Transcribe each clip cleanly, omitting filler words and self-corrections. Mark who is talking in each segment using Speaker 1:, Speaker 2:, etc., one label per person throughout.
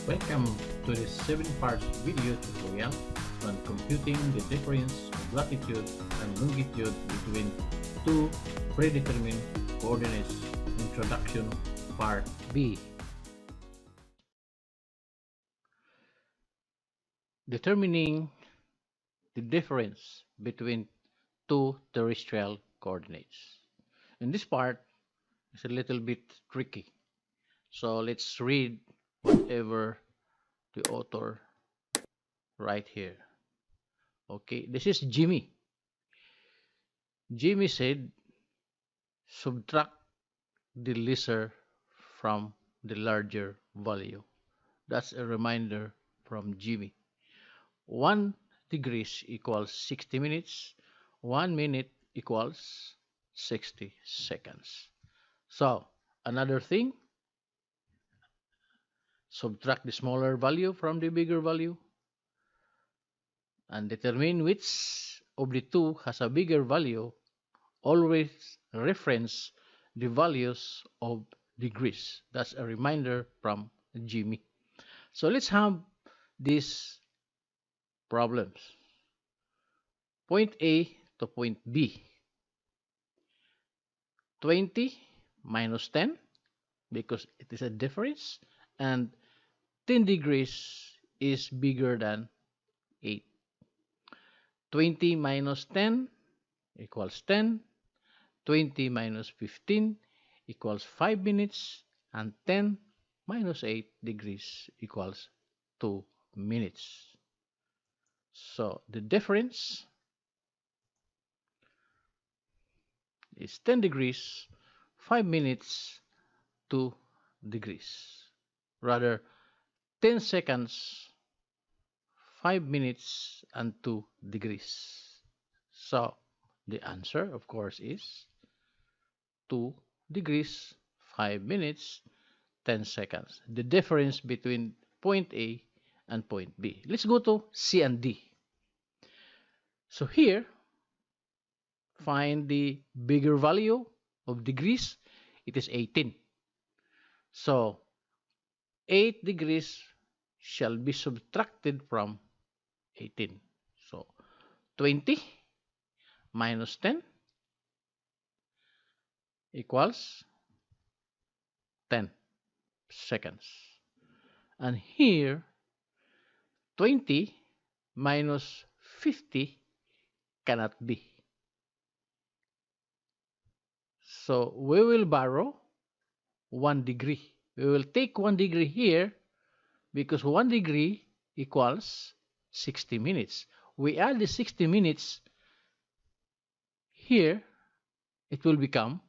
Speaker 1: Welcome to this 7-part video tutorial on computing the difference of latitude and longitude between two predetermined coordinates. Introduction Part B. Determining the difference between two terrestrial coordinates. In this part, it's a little bit tricky. So let's read whatever the author right here. Okay, this is Jimmy. Jimmy said, subtract the lesser from the larger value. That's a reminder from Jimmy. 1 degrees equals 60 minutes. 1 minute equals 60 seconds. So, another thing, subtract the smaller value from the bigger value and determine which of the two has a bigger value. Always reference the values of degrees. That's a reminder from Jimmy. So let's have these problems. Point A to point B. 20 minus 10 because it is a difference, and 10 degrees is bigger than 8. 20 minus 10 equals 10. 20 minus 15 equals 5 minutes, and 10 minus 8 degrees equals 2 minutes. So the difference is 10 degrees, 5 minutes, 2 degrees. Rather, 10 seconds, 5 minutes, and 2 degrees. So the answer, of course, is 2 degrees, 5 minutes, 10 seconds. The difference between point A and point B. Let's go to C and D. So here, find the bigger value of degrees. It is 18. So 8 degrees shall be subtracted from 18. So 20 minus 10 equals 10 seconds. And here, 20 minus 50 cannot be. So we will borrow 1 degree. We will take 1 degree here because 1 degree equals 60 minutes. We add the 60 minutes here, it will become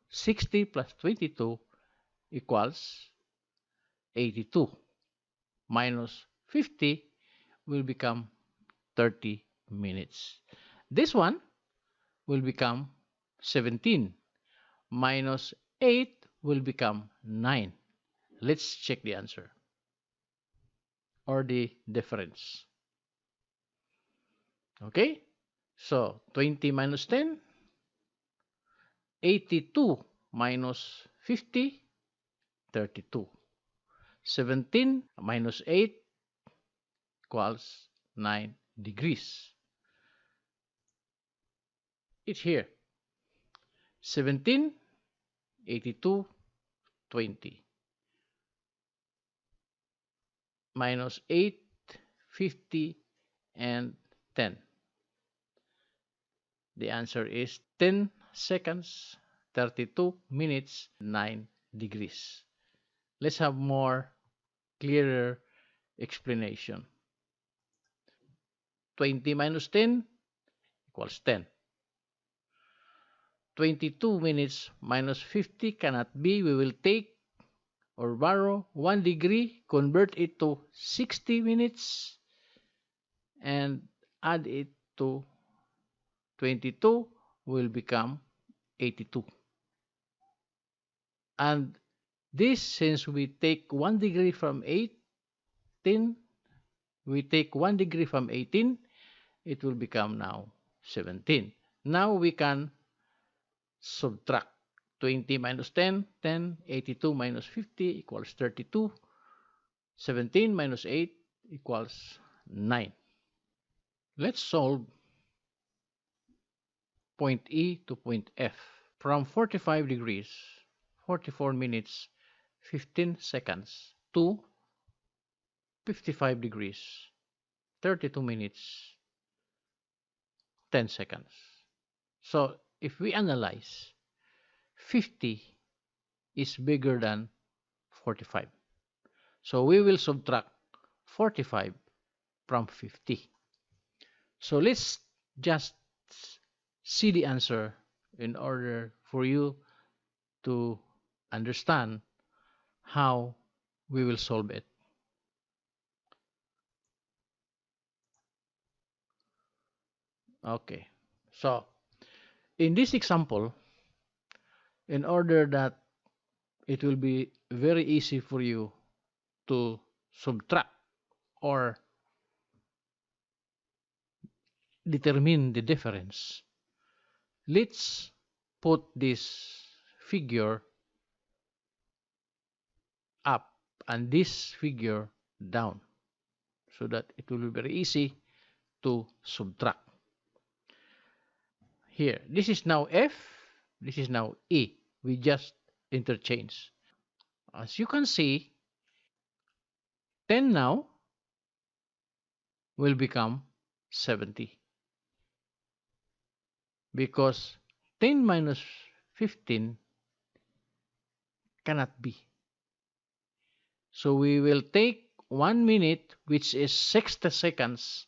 Speaker 1: 60 plus 22 equals 82. Minus 50 will become 30 minutes. This one will become 17. Minus 8 will become 9. Let's check the answer or the difference. Okay, so 20 minus 10, 82 minus 50, 32. 17 minus 8 equals 9 degrees. It's here. 17, 82, 20. Minus 8, 50, and 10. The answer is 10 seconds, 32 minutes, 9 degrees. Let's have more clearer explanation. 20 minus 10 equals 10. 22 minutes minus 50 cannot be. We will take or borrow 1 degree, convert it to 60 minutes, and add it to 22 will become 82. And this, since we take 1 degree from 18, we take 1 degree from 18, it will become now 17. Now we can subtract 20 minus 10, 10, 82 minus 50 equals 32. 17 minus 8 equals 9. Let's solve point E to point F. From 45 degrees, 44 minutes, 15 seconds to 55 degrees, 32 minutes, 10 seconds. So if we analyze, 50 is bigger than 45. So we will subtract 45 from 50. So let's just see the answer in order for you to understand how we will solve it. Okay, so in this example, in order that it will be very easy for you to subtract or determine the difference, let's put this figure up and this figure down so that it will be very easy to subtract. Here, this is now F, this is now E. We just interchange. As you can see, 10 now will become 70 because 10 minus 15 cannot be. So we will take 1 minute, which is 60 seconds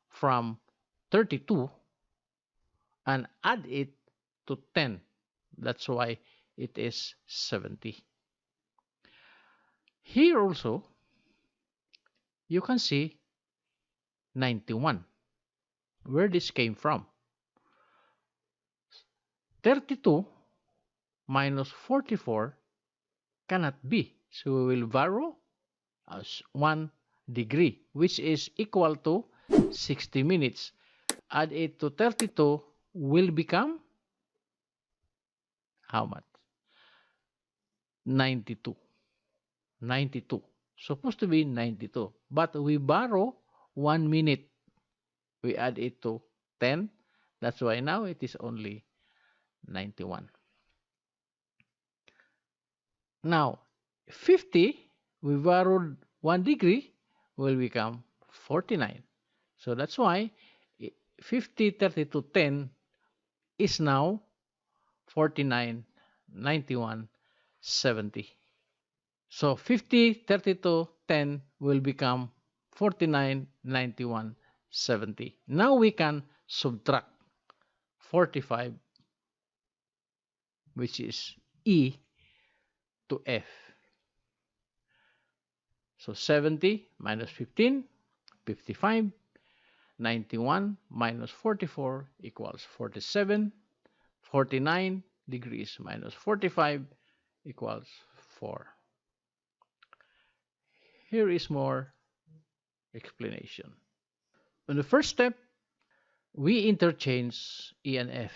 Speaker 1: from 32 and add it to 10. That's why it is 70. Here also, you can see 91. Where this came from? 32 minus 44 cannot be. So we will borrow as 1 degree, which is equal to 60 minutes. Add it to 32 will become how much? 92. 92. Supposed to be 92. But we borrow 1 minute. We add it to 10. That's why now it is only 91. Now, 50, we borrowed 1 degree, will become 49. So that's why 50, 32, 10 is now 49, 91, 70. So 50, 32, 10 will become 49, 91, 70. Now we can subtract 45, which is E, to F. So 70 minus 15, 55. 91 minus 44 equals 47. 49 degrees minus 45 equals 4. Here is more explanation. In the first step, we interchange E and F.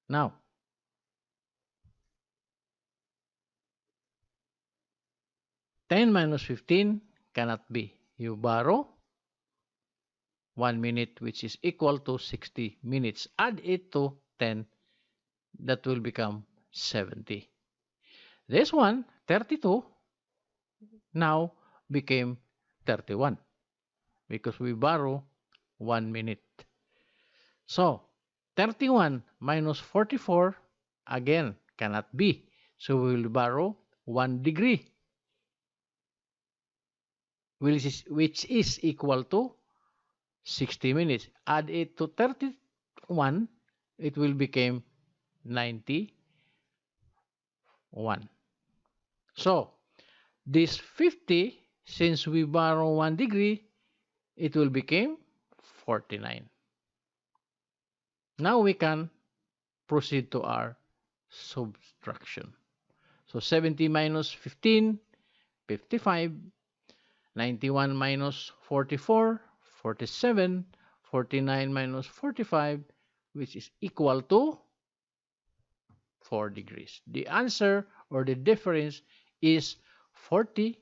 Speaker 1: Now, ten minus 15 cannot be. You borrow 1 minute, which is equal to 60 minutes. Add it to 10, that will become 70. This one, 32, now became 31 because we borrow 1 minute. So, 31 minus 44 again cannot be. So, we will borrow 1 degree, which is equal to 60 minutes. Add it to 31, it will become 91. So, this 50, since we borrow 1 degree, it will become 49. Now we can proceed to our subtraction. So 70 minus 15, 55. 91 minus 44, 47. 49 minus 45, which is equal to 4 degrees. The answer or the difference is 40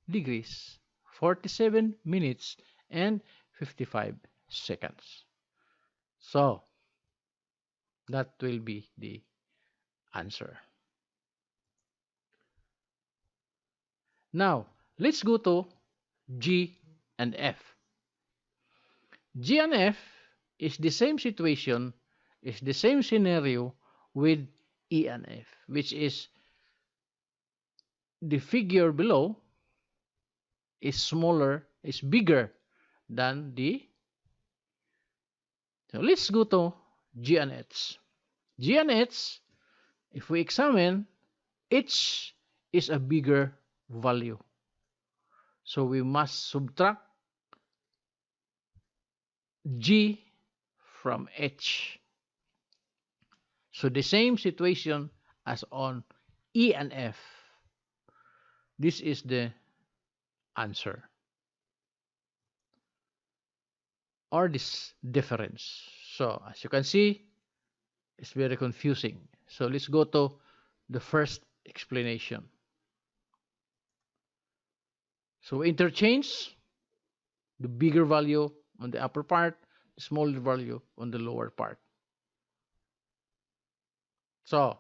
Speaker 1: degrees, 47 minutes, and 55 seconds. So, that will be the answer. Now, let's go to G and F. G and F is the same situation, is the same scenario with E and F, which is the figure below is smaller, is bigger than the. So let's go to G and H. G and H, if we examine, H is a bigger value. So we must subtract G from H. So the same situation as on E and F. This is the answer. Or this difference. So as you can see, it's very confusing. So let's go to the first explanation. So we interchange the bigger value on the upper part, the smaller value on the lower part. So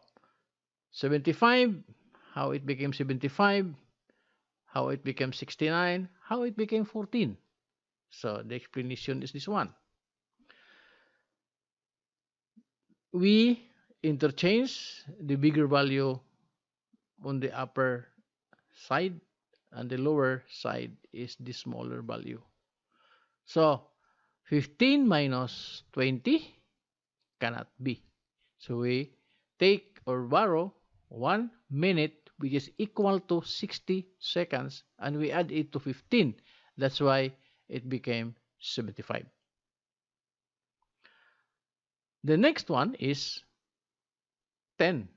Speaker 1: 75, how it became 75, how it became 69, how it became 14. So the explanation is this one. We interchange the bigger value on the upper side and the lower side is the smaller value. So 15 minus 20 cannot be. So we take or borrow 1 minute, which is equal to 60 seconds, and we add it to 15. That's why it became 75. The next one is 10,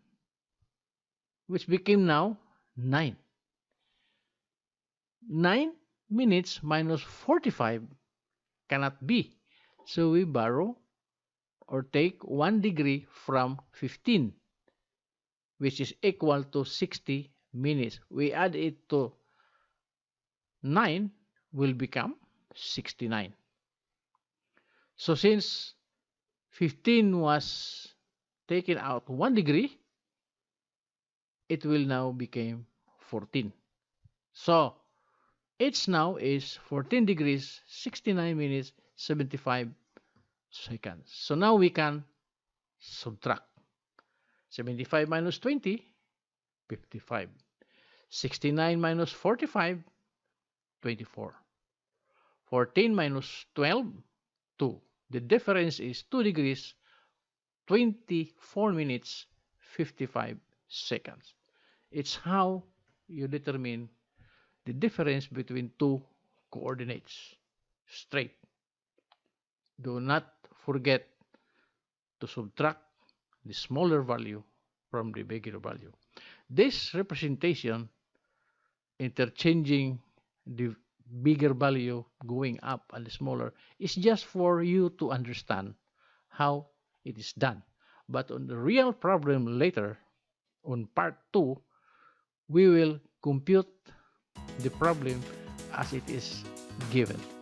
Speaker 1: which became now 9. 9 minutes minus 45 cannot be. So we borrow or take 1 degree from 15, which is equal to 60 minutes. We add it to 9, will become 69. So since 15 was taken out 1 degree, it will now become 14. So H now is 14 degrees, 69 minutes, 75 seconds. So now we can subtract. 75 minus 20, 55. 69 minus 45, 24. 14 minus 12, 2. The difference is 2 degrees, 24 minutes, 55 seconds. It's how you determine the difference between two coordinates. Straight. Do not forget to subtract the smaller value from the bigger value. This representation, interchanging the bigger value going up and the smaller, is just for you to understand how it is done. But on the real problem later, on part 2, we will compute the problem as it is given.